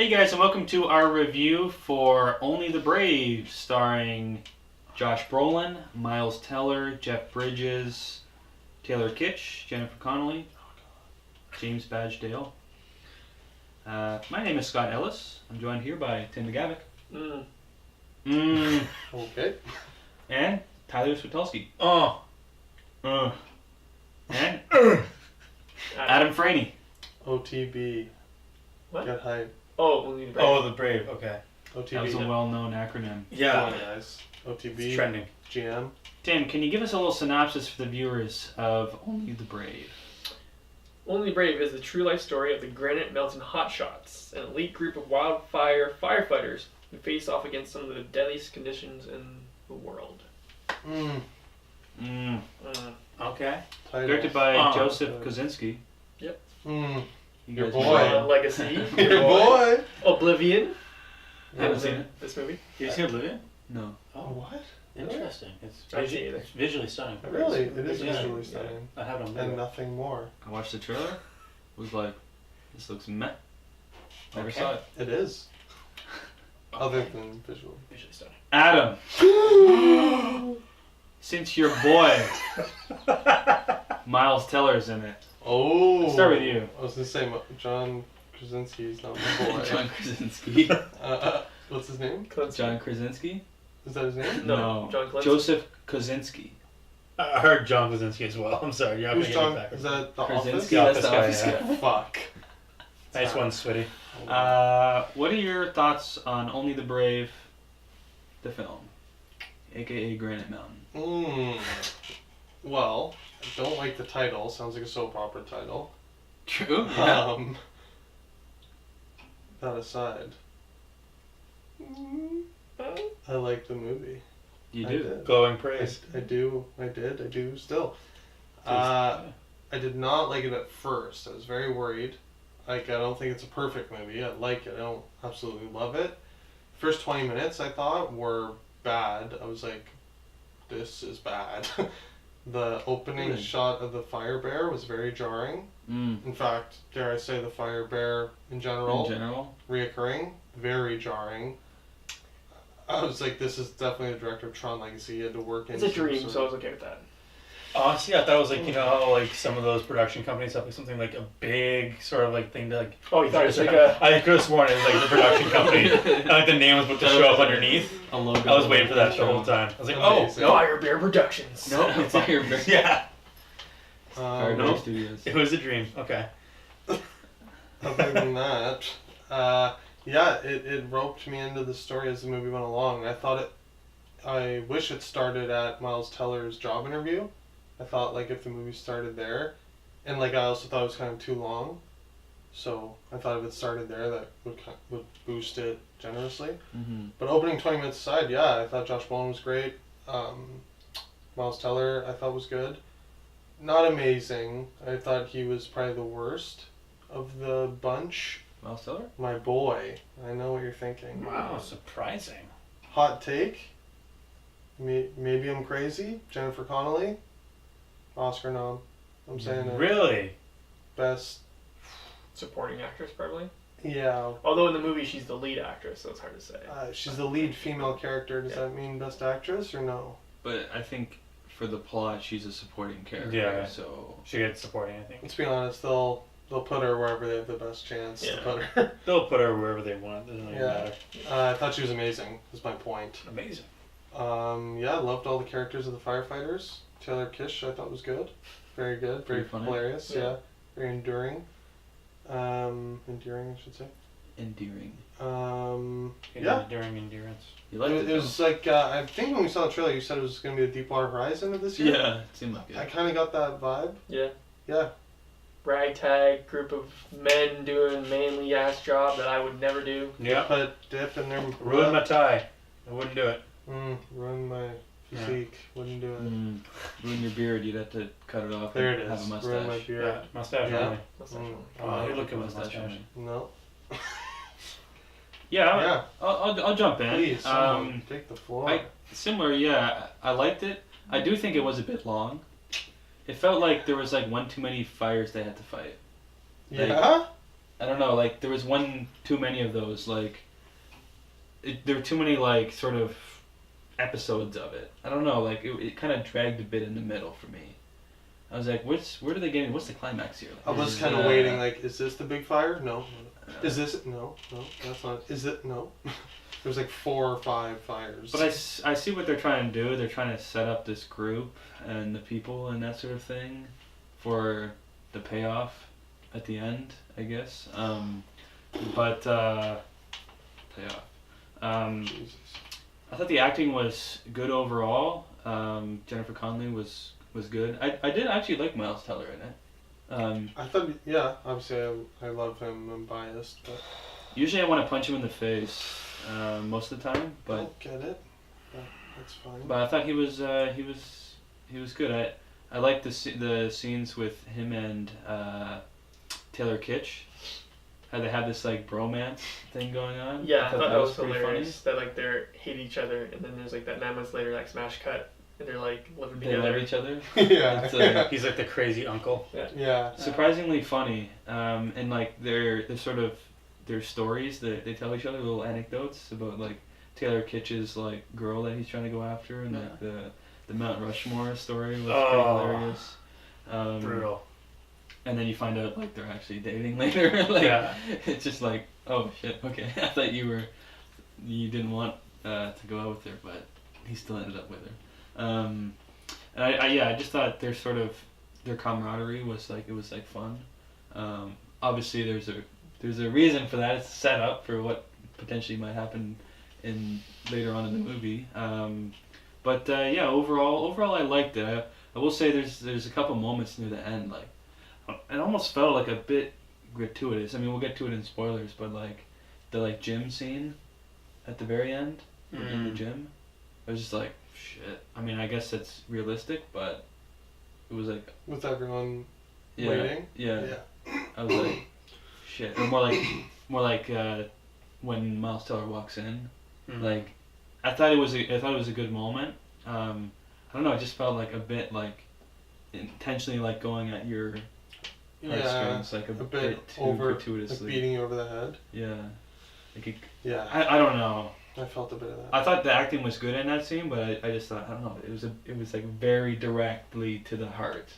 Hey guys, and welcome to our review for Only the Brave, starring Josh Brolin, Miles Teller, Jeff Bridges, Taylor Kitsch, Jennifer Connelly, James Badge Dale. My name is Scott Ellis. I'm joined here by Tim McGavick. Okay. And Tyler Switulski. And Adam Franey. OTB. What? Get hype. Oh, Only the Brave. Oh, the Brave. Okay. OTB. That was a well-known acronym. Yeah. Come on, guys. OTB. It's trending. GM. Tim, can you give us a little synopsis for the viewers of Only the Brave? Only the Brave is the true life story of the Granite Mountain Hotshots, an elite group of wildfire firefighters who face off against some of the deadliest conditions in the world. Okay. Title. Directed by Oh, Joseph good. Kosinski. Your guys boy. know- Legacy. Your boy. Oblivion. Haven't was seen in it. This movie. Did you see Oblivion? No. Oh, what? Interesting. It's, I didn't see it either. it's visually stunning. Really? It is Yeah. visually stunning. I have it on And Blu-ray. nothing more. I watched the trailer. Was like, this looks meh. Never Okay. saw it. It is. Other than visual. Visually stunning. Adam, since your boy Miles Teller's in it. Oh. Let's start with you. I was going to say John Krasinski's not my boy. John Krasinski. What's his name? John Krasinski? Is that his name? No, John Clancy. Joseph Kosinski. I heard John Krasinski as well. I'm sorry. You're not Who's going John? to get Is me back. that The Krasinski, Office? that's the Office office guy, guy. Fuck. Nice one, Switty. What are your thoughts on Only the Brave, the film, aka Granite Mountain? Well, I don't like the title. Sounds like a soap opera title. True. Yeah. That aside, I like the movie. You I do. did. Glowing praise. I do still. Please. I did not like it at first. I was very worried. Like, I don't think it's a perfect movie. I like it. I don't absolutely love it. First 20 minutes, I thought, were bad. I was like, this is bad. The opening Really? shot of the fire bear was very jarring. In fact, dare I say the fire bear in general, In general. reoccurring, very jarring. I was like, this is definitely the director of Tron Legacy. He had to work in It's a some dream, sort so I of- was okay with that. Honestly, I thought it was like, you know how like some of those production companies have like something like a big sort of like thing to like. Oh, you thought it was like a... I could have sworn it was like the production company. And like the name was about to show up underneath. A logo. I was waiting for that the whole time. I was like, oh, Amazing. no. Fire Bear Productions. No, it's not your Bear. Yeah. Fire no. Bear Studios. It was a dream. Okay. Other than that, it roped me into the story as the movie went along. I wish it started at Miles Teller's job interview. I thought like if the movie started there, and like I also thought it was kind of too long, so I thought if it started there that would boost it generously. Mm-hmm. But opening 20 minutes aside, yeah, I thought Josh Brolin was great. Miles Teller I thought was good. Not amazing. I thought he was probably the worst of the bunch. Miles Teller? My boy. I know what you're thinking. Wow, surprising. Hot take. Maybe I'm crazy. Jennifer Connelly. Oscar nom. I'm saying it. Really? Best. Supporting actress, probably. Yeah. Although in the movie she's the lead actress, so it's hard to say. She's the lead female character. Does Yeah. that mean best actress or no? But I think for the plot, she's a supporting character. Yeah. So. She gets supporting, I think. Let's be honest. They'll put her wherever they have the best chance Yeah. to put her. They'll put her wherever they want. Doesn't really Yeah. matter. I thought she was amazing. Is my point. Amazing. Yeah, I loved all the characters of the firefighters. Taylor Kitsch, I thought was good. Very good. Very Pretty funny. hilarious. Yeah. Yeah. Very enduring. Enduring, I should say. Endearing. Yeah. During endurance. You liked it? It was like, I think when we saw the trailer, you said it was going to be the Deepwater Horizon of this though? year. Yeah, it seemed like I it. kind of got that vibe. Yeah. Yeah. Ragtag group of men doing manly ass job that I would never do. Yeah. Put dip in their Ruin my tie. I wouldn't do it. ruin my physique. Wouldn't do it. Ruin your beard, you'd have to cut it off There and it have a is. mustache. Ruin my beard. Yeah. Mustache Yeah. only. That's Mm. Oh, you look at Mustache mustache. only. No. Yeah, Yeah. I'll jump in. Please, someone take the floor. Similar, yeah. I liked it. I do think it was a bit long. It felt like there was like one too many fires they had to fight. yeah? I don't know, like there was one too many of those, like there were too many like sort of episodes of it. I don't know, like it kind of dragged a bit in the middle for me. I was like, where are they getting? What's the climax here? I was kind of waiting. Like, is this the big fire? No. Is this? No, that's not. Is it? No. There's like 4 or 5 fires. But I see what they're trying to do. They're trying to set up this group and the people and that sort of thing for the payoff at the end, I guess. But payoff. Jesus. I thought the acting was good overall. Jennifer Connelly was good. I did actually like Miles Teller in it. I thought, yeah, obviously I love him. I'm biased, but Usually I want to punch him in the face most of the time, I but don't get it. But that's fine. I thought he was good. I liked the scenes with him and Taylor Kitsch. How they had this like bromance thing going on. Yeah, I thought that was pretty hilarious. That like they're hate each other, and then there's like that 9 months later like smash cut, and they're like living They together. love each other. Yeah. It's, He's like the crazy uncle. Yeah. surprisingly funny, and like they're sort of their stories that they tell each other, little anecdotes about like Taylor Kitsch's like girl that he's trying to go after, and like the Mount Rushmore story was pretty hilarious. Brutal. And then you find out like they're actually dating later. Like Yeah. it's just like, oh shit, okay. I thought you didn't want to go out with her, but he still ended up with her. And I just thought their camaraderie was like, it was like fun. Obviously there's a reason for that. It's set up for what potentially might happen later on in the movie. But yeah, overall I liked it. I will say there's a couple moments near the end, like it almost felt like a bit gratuitous. I mean, we'll get to it in spoilers, but like the like gym scene at the very end in the gym, I was just like, shit. I mean, I guess that's realistic, but it was like With everyone yeah, waiting. yeah. I was like, shit. Or more like when Miles Teller walks in. Like, I thought it was a good moment. I don't know. It just felt like a bit like intentionally like going at your heartstrings, like a bit too over, gratuitously. like beating you over the head. Yeah. Like Yeah. I don't know. I felt a bit of that. I thought the acting was good in that scene, but I just thought, I don't know. It was like very directly to the heart,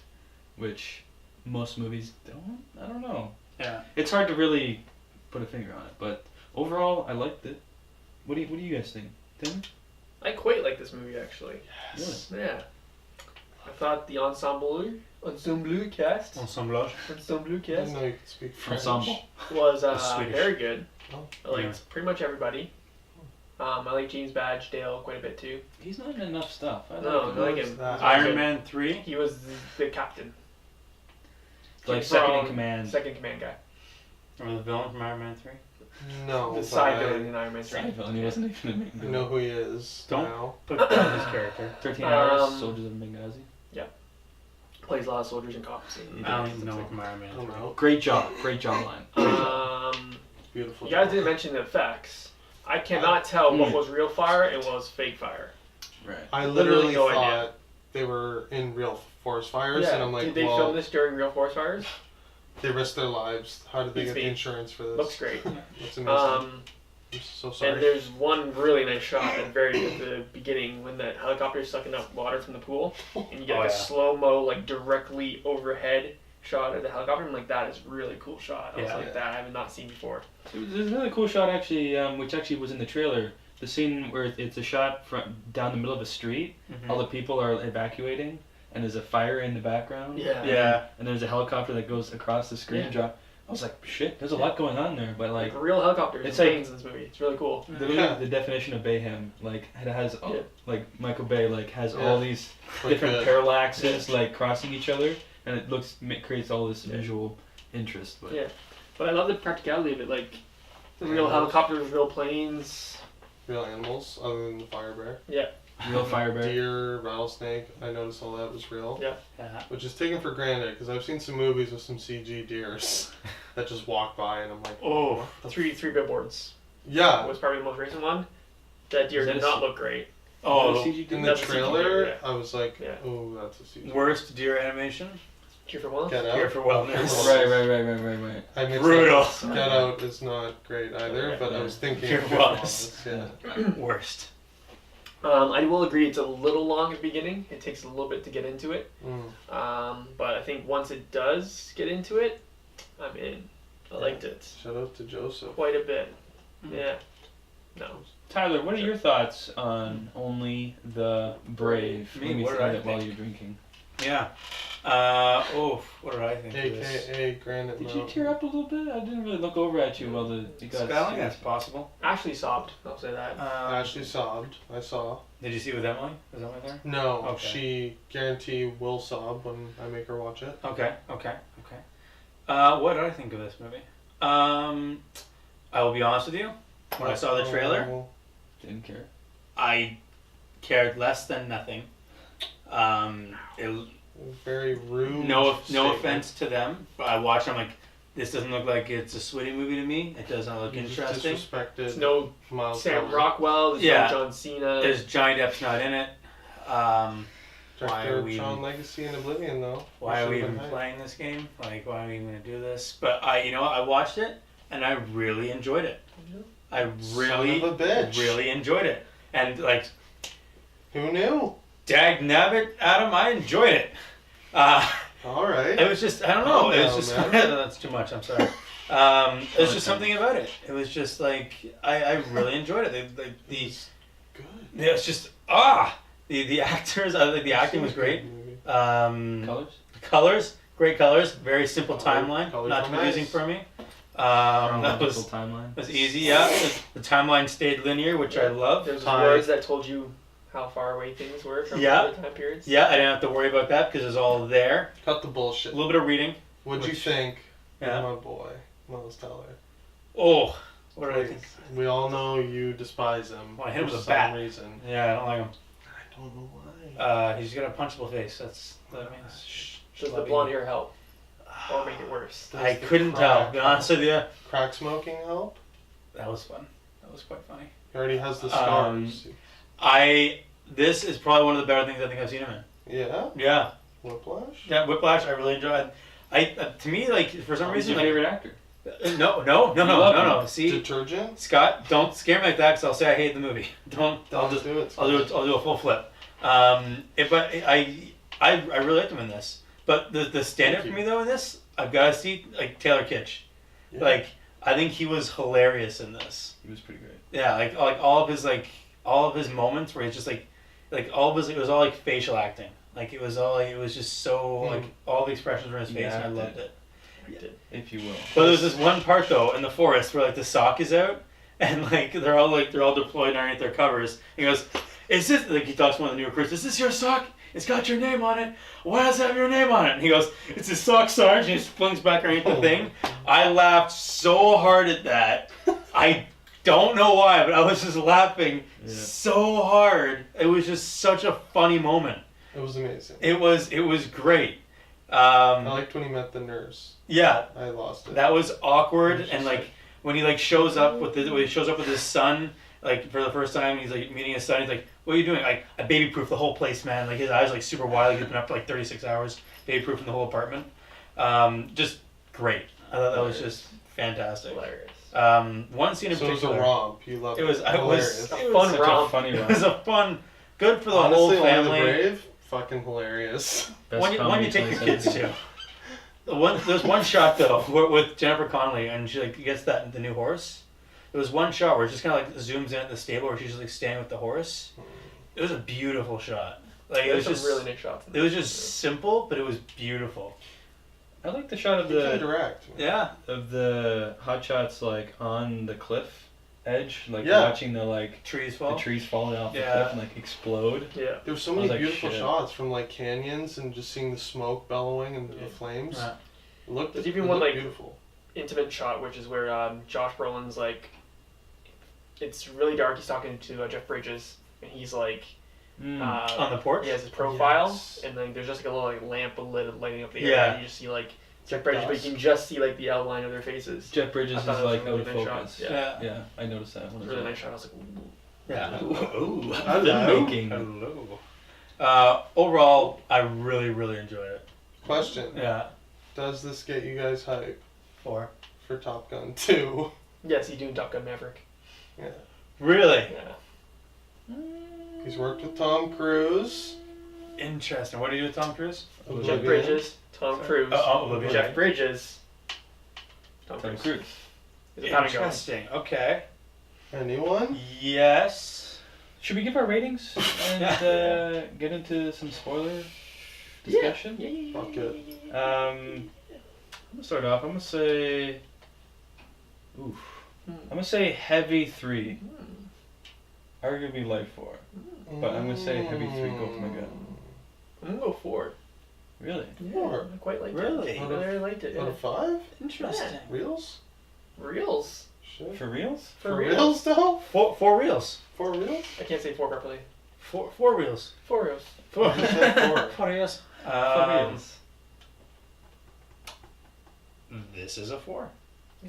which most movies don't. I don't know. Yeah. It's hard to really put a finger on it, but overall, I liked it. What do you guys think, Tim? I quite like this movie actually. Yes. Yeah. I thought the ensemble cast Ensemblage. I didn't know you could speak French. Ensemble. was Swedish. very good. Oh. I liked Yeah. pretty much everybody. I like James Badge Dale quite a bit too. He's not in enough stuff. I No, like I like him. him. that? Iron Man 3. He was the captain. Like He's second in from- command. Second command guy. Or the villain from Iron Man 3. No. The but side I- villain in Iron Man 3. Side villain. He wasn't even a main I villain. know who he is Don't- now. Put down his character. 13 Hours, Um, Soldiers of Benghazi. Plays a lot of soldiers and cops. He I don't does. even know him from Iron Man I don't 3. know. Great jawline. Beautiful. You guys job. didn't mention the effects. I cannot tell what was real fire and what was fake fire. Right. I literally literally no thought idea. they were in real forest fires, and I'm like, did they well, film this during real forest fires? they risked their lives. How did they Beats get the me. insurance for this? Looks great. That's amazing. I'm so And sorry. there's one really nice shot at the beginning when that helicopter's sucking up water from the pool, and you get Oh, like a yeah. slow mo like directly overhead shot of the helicopter. I'm like, that is really cool shot. I was Yeah. like, that I have not seen before. There's another cool shot actually, which actually was in the trailer. The scene where it's a shot from down the middle of a street. All the people are evacuating, and there's a fire in the background. Yeah. Yeah. And there's a helicopter that goes across the screen. Yeah. Drop. I was like, shit. There's a lot going on there, but like. Like real helicopters It's and like- planes in this movie. It's really cool. The definition of Bayhem, like it has, Yeah. like Michael Bay, like has Yeah. all these But different good. parallaxes like crossing each other, and it creates all this visual interest. But Yeah. But I love the practicality of it, like the real Yeah. helicopters, real planes. Real animals, other than the fire bear. real fire bear. Deer, rattlesnake. I noticed all that was real. Yeah. Yeah. Which is taken for granted because I've seen some movies with some CG deers that just walk by, and I'm like, Oh. Three billboards yeah. was probably the most recent one. That deer Is that did a not C- look great. Oh. CG In the That's a CG trailer, deer, I was like, Yeah. oh, that's a CG. Worst deer animation? Cure for Wellness? Get Here Out. for wellness. Right. I mixed Brutal. up. Get Out is not great either, but I was thinking Cure of for Cure for Wellness. Wellness. Yeah. Worst. I will agree it's a little long at the beginning. It takes a little bit to get into it. Mm. But I think once it does get into it, I'm in. I liked it Shout out to Joseph. quite a bit. Yeah. No. Tyler, what are your thoughts on Only the Brave? Me, Let me what think did I of it while think? you're drinking. Yeah. What did I think of this? AKA Granite Did you Mountain. tear up a little bit? I didn't really look over at you while you got Spelling, that's possible. Ashley sobbed. I'll say that. Ashley sobbed. I saw. Did you see with Emily? Was Emily there? No, Okay. she guarantee will sob when I make her watch it. Okay. What did I think of this movie? I will be honest with you. When I saw the trailer, Oh, Didn't care. I cared less than nothing. very rude. No statement. offense to them, but I watched. I'm like, this doesn't look like it's a Switty movie to me. It doesn't look You just interesting. disrespected There's no Miles Sam Teller. Rockwell. There's Yeah. no John Cena. There's Johnny Depp's not in it. Why Director are of we- Tron Legacy and Oblivion though. Why are we Should've even been playing this game? Like, why are we even gonna do this? But I watched it and I really enjoyed it. I really, Son of a bitch. really enjoyed it. And like, Who knew? dag nabbit, Adam, I enjoyed it. All right. It was just, I don't know. Calm It was down, just, man. that's too much. I'm sorry. It was just something about it. It was just like, I really enjoyed it. The Good. it was just the actors. The acting was great. Movie. Colors? Great colors. Very simple Color- timeline. colors Not were confusing nice. for me. That was timeline. easy. Yeah, the timeline stayed linear, which I love. There's Time. words that told you how far away things were from Yeah. other time periods. Yeah, I didn't have to worry about that because it was all there. Cut the A bullshit. little bit of reading. What'd you Which- think Yeah. of my boy, Miles Teller? Oh, what did I Please. think? We all know you despise him Well, I hit him for with a some bat. reason. Yeah, I don't like him. I don't know why. He's got a punchable face. That's that means. Does the blonde hair help or make it worse? Does I the couldn't tell. crack To be honest with you, Crack smoking help? that was fun. That was quite funny. He already has the Um, scars. This is probably one of the better things I think I've seen him in. Yeah? Yeah, Whiplash? yeah. Whiplash, I really enjoyed. To me, like for some Who's reason, your like favorite actor? no. See, Detergent? Scott, don't scare me like that because I'll say I hate the movie. Don't. I'll just. do it. I'll do a full flip. But I really liked him in this. But the stand up Thank for you. me though in this, I've got to see like Taylor Kitsch. Yeah. Like I think he was hilarious in this. He was pretty great. Yeah, like all of his moments where he's just like all of his, it was all like facial acting. Like it was just so like all the expressions were in his face and I Yeah, loved it. If you will. But there's this one part though in the forest where like the sock is out and like they're all deployed underneath their covers. He goes, "Is this?" Like he talks to one of the new recruits. "Is this your sock? It's got your name on it. Why does it have your name on it?" And he goes, "It's his sock, Sarge." And he flings back underneath the thing. I laughed so hard at that. I don't know why, but I was just laughing so hard. It was just such a funny moment. It was amazing. It was great. I liked when he met the nurse. Yeah, I lost it. that was awkward, It's and just like when he like shows up with his son, like for the first time, he's like meeting his son. He's like, "What are you doing?" Like, "I baby-proof the whole place, man." Like his eyes like super wide. Like he's been up for like 36 hours, baby-proofing the whole apartment. Just great. I thought that was just fantastic. Hilarious. One scene in So it was a particular. romp. You loved It was. it. I Hilarious. was. A It fun was such romp. a funny. It was a fun. Good for the Honestly, whole Only the family. Brave, fucking hilarious. Best When you comedy take your kids 2017. to. There's one shot though with Jennifer Connelly and she like gets the new horse. There was one shot where it just kind of like zooms in at the stable where she's just like staying with the horse. It was a beautiful shot. Like it There's was some just really nice shots. in it was this, just simple, but it was beautiful. I like the shot of You can the direct. Yeah. hot shots like on the cliff edge, like Yeah. watching the Trees the fall. trees falling off the Yeah. cliff and like explode. Yeah. There were so I many was like, beautiful shit. shots from like canyons and just seeing the smoke bellowing and Yeah. the flames. Yeah. It looked, There's it even one, looked like- beautiful. Intimate shot, which is where Josh Brolin's like, it's really dark. He's talking to Jeff Bridges, and he's like, On the porch. he has his profile, Yes. and then there's just like a little like lamp lit lighting up the Yeah. area, and you just see like Jeff Bridges, but you can just see like the outline of their faces. Jeff Bridges I is thought that was like a out really of nice focus. shot. Yeah. Yeah, I noticed that one. as Really well. nice shot. I was like, ooh. Yeah. Ooh, Hello. filmmaking. Hello. Overall, I really enjoyed it. Question. Yeah. Does this get you guys hype 4. for Top Gun 2? Yes, he's doing Top Gun Maverick. Really? Yeah. He's worked with Tom Cruise. Interesting. What do you do with Tom Cruise? Jeff Oblivion. Bridges, Tom Cruise. Oblivion. Jeff Bridges. Tom Tom Cruise. Cruise. He's a pound and go. Interesting. Okay. Anyone? Yes. Should we give our ratings and get into some spoiler discussion? Yeah. Fuck it. I'm gonna start off. I'm gonna say, I'm gonna say heavy 3. Arguably light 4. But I'm gonna say heavy 3. Go with my gut. I'm gonna go 4. Really? Yeah, Four. I quite liked Really? it. I really liked it. Out of 5? Interesting. Reels? Reels. Shit. For reals? For reals though? 4 reels. 4 reels? I can't say 4 properly. 4 reels. 4 reels. 4 You said 4. 4 reels. For reals. This is a 4.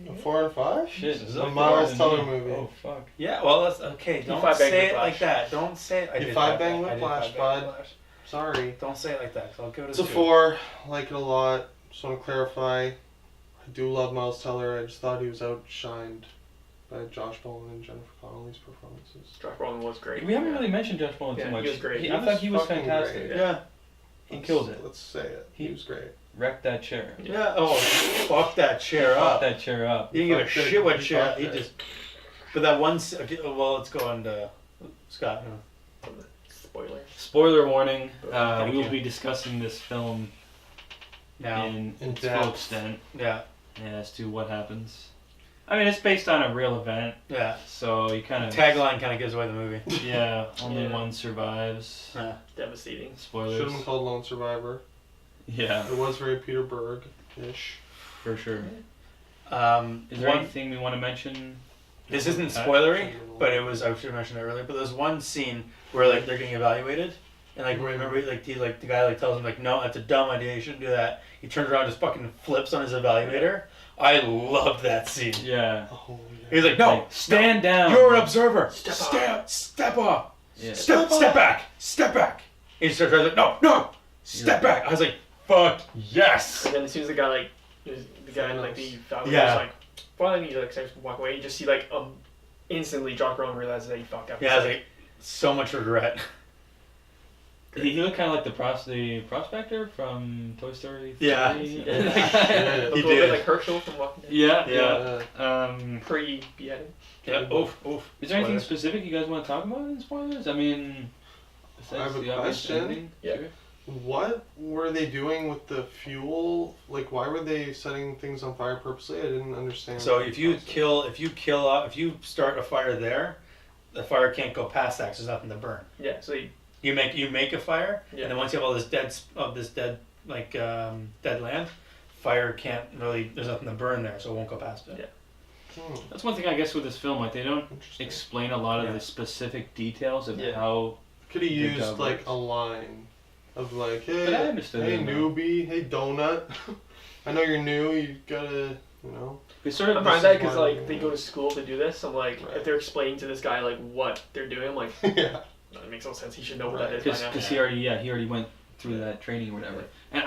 A 4 and 5? Shit. This is A a Miles 4. Teller movie. Oh fuck. Yeah, well, that's okay. Don't five bang say it Whiplash. like that. Don't say it. I You did five bang I did Whiplash, five bang bud. Whiplash. Sorry. Don't say it like that, 'cause I'll give it a It's a 2. 4. I like it a lot. Just want to clarify. I do love Miles Teller. I just thought he was outshined by Josh Brolin and Jennifer Connelly's performances. Josh Brolin was great. We haven't really mentioned Josh Brolin Yeah, too much. he was great. I thought he was fucking fantastic. great. Yeah. He killed it. Let's say it. He was great. Wrecked that chair. Yeah. Oh, fuck that chair Fucked up. that chair up. He didn't give a Fucked it. shit what He chair. fucked He it. just. But that one. Okay, well, let's go on to Scott. Spoiler. Spoiler warning. Thank We will you. be discussing this film Now. in In its depth. full extent Yeah. as to what happens. I mean, it's based on a real event, Yeah. so you kind of Tagline kind of gives away the movie. yeah. Only Yeah. one survives. Devastating. Spoilers. Should have been called Lone Survivor. Yeah, It was very Peter Berg-ish. for sure. Is there One- anything we want to mention? This isn't spoilery, but it was. I should have mentioned it earlier. But there's one scene where like they're getting evaluated, and like remember like the guy like tells him like, no, that's a dumb idea. You shouldn't do that. He turns around and just fucking flips on his evaluator. I loved that scene. Yeah. Oh, yeah. He's like, no, Like, stand down. you're an observer. Step Step off. Yeah. Step back. Step back. He just turns around like, no, step You're- back. I was like, fuck yes. And then as soon as the guy like like the evaluator's Yeah. like, well, and he like starts to walk away, you just see like instantly Josh Brolin realizes that he fucked up. Yeah, I was like, so much regret. He looked kind of like the prospector from Toy Story 3. Yeah. Looked He a little did. bit like Herschel from Walking Dead. Yeah, Yeah. yeah. Pre-beheading. Yeah. Oof. Is there anything Spoilers. specific you guys want to talk about in spoilers? I mean, besides I have a the obvious question. ending? Yeah. Sure. What were they doing with the fuel? Like, why were they setting things on fire purposely? I didn't understand. So the if you process. if you start a fire there, the fire can't go past that 'cause there's nothing to burn. Yeah, so he, You make a fire, Yeah. and then once you have all this dead land, fire can't really. There's nothing to burn there, so it won't go past it. Yeah. That's one thing I guess with this film, like they don't Interesting. explain a lot of Yeah. the specific details of Yeah. how. Could have Good used job, like Rex. a line of like, hey, But I understood hey it, though. newbie, hey donut. I know you're new. You gotta, you know. It's sort of. I'm fine with this that is because why like we- they go to school to do this. I'm like, Right. if they're explaining to this guy like what they're doing, I'm like, Yeah. that makes no sense. He should know what that Right. is by now. Because he already went through that training or whatever, and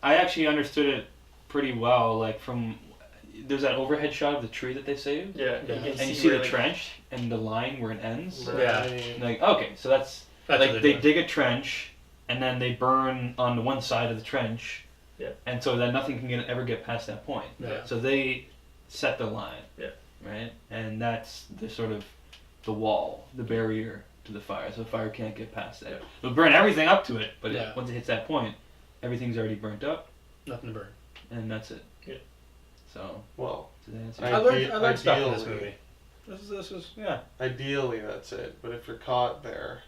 I actually understood it pretty well. Like from there's that overhead shot of the tree that they saved, Yeah, Yeah. you can and you see where, the like, trench and the line where it ends. Yeah. And like okay, so that's That's like what they they're dig a trench and then they burn on the one side of the trench, Yeah. and so that nothing can ever get past that point. Yeah. So they set the line, Yeah. right, and that's the sort of the wall, the barrier to the fire, so the fire can't get past that. Yeah. It'll burn everything up to it, but Yeah. once it hits that point, everything's already burnt up, Nothing to burn. and that's it. Yeah. So, Well, does that answer I- your- I learned stuff in this ideally- movie. This is yeah. ideally that's it. But if you're caught there,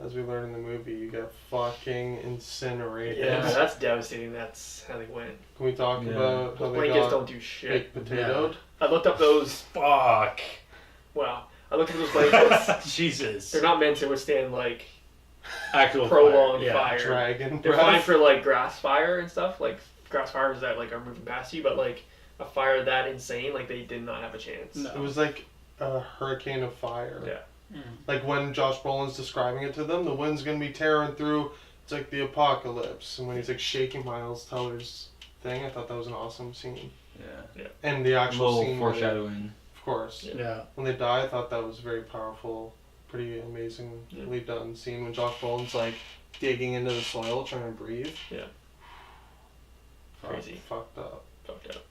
as we learned in the movie, you get fucking incinerated. Yeah, that's devastating. That's how they went. Can we talk Yeah. about how they Blankets got don't do shit. baked potatoed? I looked up those. Fuck. Wow. I looked up those blankets. Jesus. They're not meant to withstand like Actual prolonged fire. Yeah. fire. Dragon They're breath. fine for like grass fire and stuff, like grass fires that like are moving past you, but like a fire that insane, like they did not have a chance. No. It was like a hurricane of fire. Yeah. Like when Josh Brolin's describing it to them, the wind's gonna be tearing through it's like the apocalypse, and when he's like shaking Miles Teller's thing, I thought that was an awesome scene. Yeah. And the A actual little scene, where they- foreshadowing. of course, Yeah. when they die, I thought that was very powerful, pretty amazingly done scene when Josh Brolin's like digging into the soil trying to breathe. Yeah. Crazy. Fucked up. Fucked up.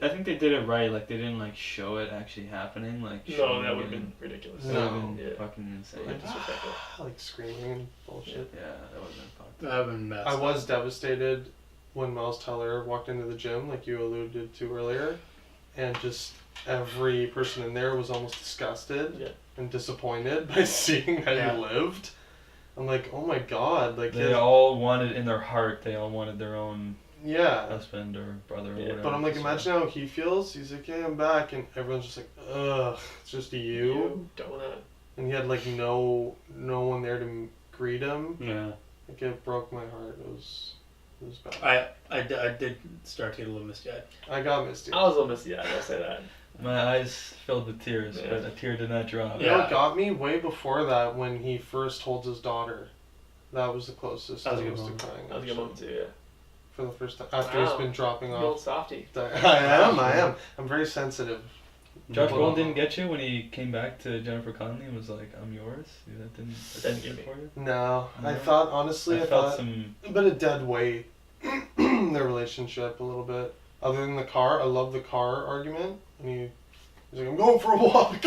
I think they did it right. Like they didn't like show it actually happening. Like No, that would have been ridiculous. That would have No. been Yeah. fucking insane. Like, disrespectful. Like screaming and bullshit. Yeah, that would have been fucked. That would have been messed I up. was devastated when Miles Teller walked into the gym, like you alluded to earlier, and just every person in there was almost disgusted Yeah. and disappointed by seeing how Yeah. he lived. I'm like, oh my god, like They all wanted in their heart. They all wanted their own yeah. husband or brother or Yeah, whatever. But I'm like, so- imagine how he feels. He's like, yeah, I'm back, and everyone's just like, ugh, it's just you. Donut. And he had like no one there to greet him. Yeah. Like it broke my heart. It was bad. I did start to get a little misty-eyed. I got misty. I was a little misty. I will say that. My eyes filled with tears, Yeah. but a tear did not drop. You know Yeah. what got me way before that when he first holds his daughter. That was the closest That was a I good was to moment. crying. That was a good actually, moment too. Yeah. For the first time after he's Wow. been dropping The old off. softie. I am. I'm very sensitive. Josh Well, Brolin didn't get you when he came back to Jennifer Connelly and was like, "I'm yours." That didn't Didn't get get for you. No, I No? thought honestly, I I felt thought some. a bit of dead weight. Their relationship a little bit. Other than the car, I love the car argument. And he's like, I'm going for a walk.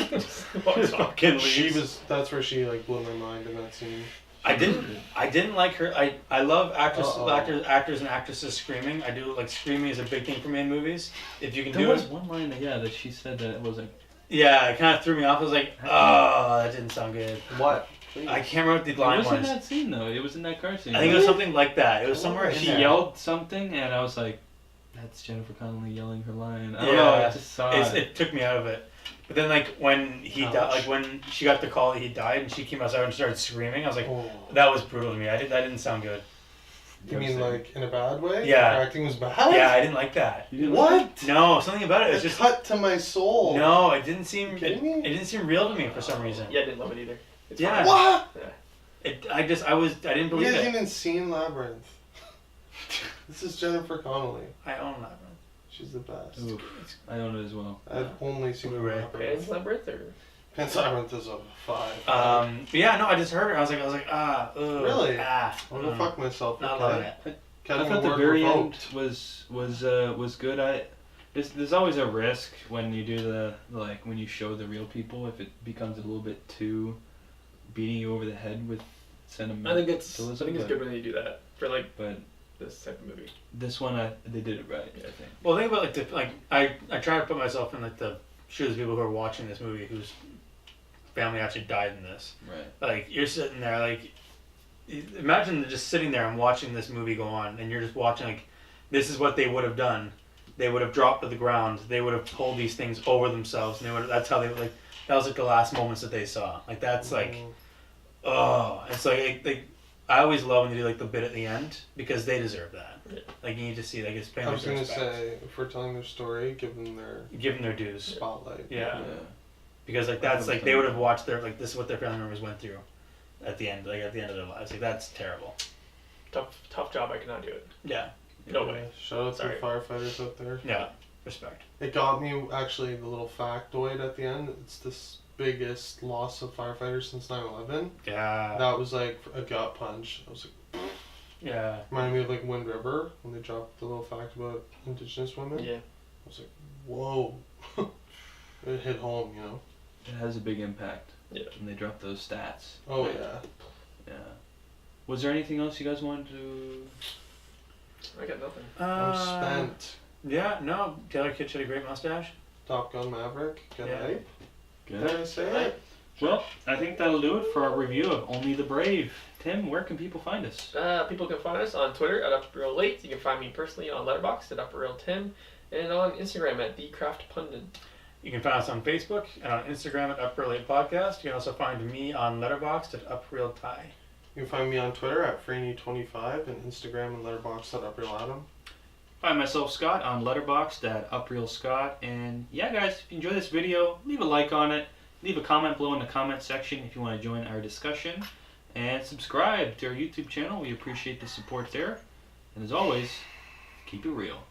Fucking She leaves. was. That's where she like blew my mind in that scene. I didn't like her. I love Uh-oh. actors and actresses screaming. I do like screaming is a big thing for me in movies. If you can There do was it, one line that she said that it was like, yeah, it kind of threw me off. I was like, oh, that didn't sound good. What? Please. I can't remember what the it line was in was. that scene though. It was in that car scene. I think it was something like that. It was somewhere in She there. yelled something, and I was like, "That's Jennifer Connelly yelling her line." I don't know. I just saw it. It took me out of it. But then, like when he died, Ouch. like when she got the call that he died, and she came outside and started screaming, I was like, Oh. that was brutal to me. That didn't sound good. You mean like in a bad way? Yeah. Her acting was bad. Yeah, I didn't like that. You didn't like What? No, something about it. It was It just cut to my soul. no. It didn't seem. You kidding It me? didn't seem real to me for some reason. Yeah, I didn't love it either. It's Yeah. fine. What? I didn't You believe guys it. even seen Labyrinth? This is Jennifer Connelly. I own that. She's the best. Oof, I own it as well. I've only seen Blu-ray. Pan's Labyrinth. Labyrinth or Pan's Labyrinth is a 5. But yeah, no, I just heard her. I was like, ugh, Really? ah. I'm gonna fuck myself. Not okay? loving it. Kevin I thought the Ward very revoked. end was good. There's always a risk when you do the like when you show the real people if it becomes a little bit too beating you over the head with sentiment. I think it's good when they do that for like But this type of movie. this one, they did it right. I think. Well, think about I try to put myself in like the shoes of people who are watching this movie whose family actually died in this. Right. Like you're sitting there, like imagine just sitting there and watching this movie go on, and you're just watching like this is what they would have done. They would have dropped to the ground. They would have pulled these things over themselves, and they would. That's how they like. That was like the last moments that they saw. Like that's like, oh, it's like I always love when they do like the bit at the end because they deserve that. Yeah. Like you need to see like it's I paying was their gonna respect. say, if we're telling their story, give them their Give them their dues. spotlight. Yeah. Because like that's like they would have watched their like this is what their family members went through at the end of their lives. Like that's terrible. Tough job. I cannot do it. Yeah. No way. Shout out Sorry. to the firefighters out there. Yeah. Respect. It got me actually the little factoid at the end. It's this biggest loss of firefighters since 9/11. Yeah. That was like a gut punch. I was like, Yeah. reminded me of like Wind River when they dropped the little fact about Indigenous women. Yeah. I was like, whoa. It hit home, you know. It has a big impact. Yeah. When they drop those stats. Oh yeah. Yeah. Was there anything else you guys wanted to? I got nothing. I'm spent. Yeah. No. Taylor Kitsch had a great mustache. Top Gun Maverick. Get Yeah. hype. Good. Did I say it? Well, I think that'll do it for our review of Only the Brave. Tim, where can people find us? People can find us on Twitter at UpRealLate. You can find me personally on Letterboxd at UpRealTim, and on Instagram at TheCraftPundit. You can find us on Facebook and on Instagram at Up Real Late Podcast. You can also find me on Letterboxd at Up Real Tie. You can find me on Twitter at Franey25 and Instagram and Letterboxd at UpRealAdam. Find myself, Scott, on Letterboxd at UpRealScott. And yeah, guys, if you enjoy this video, leave a like on it. Leave a comment below in the comment section if you want to join our discussion. And subscribe to our YouTube channel. We appreciate the support there. And as always, keep it real.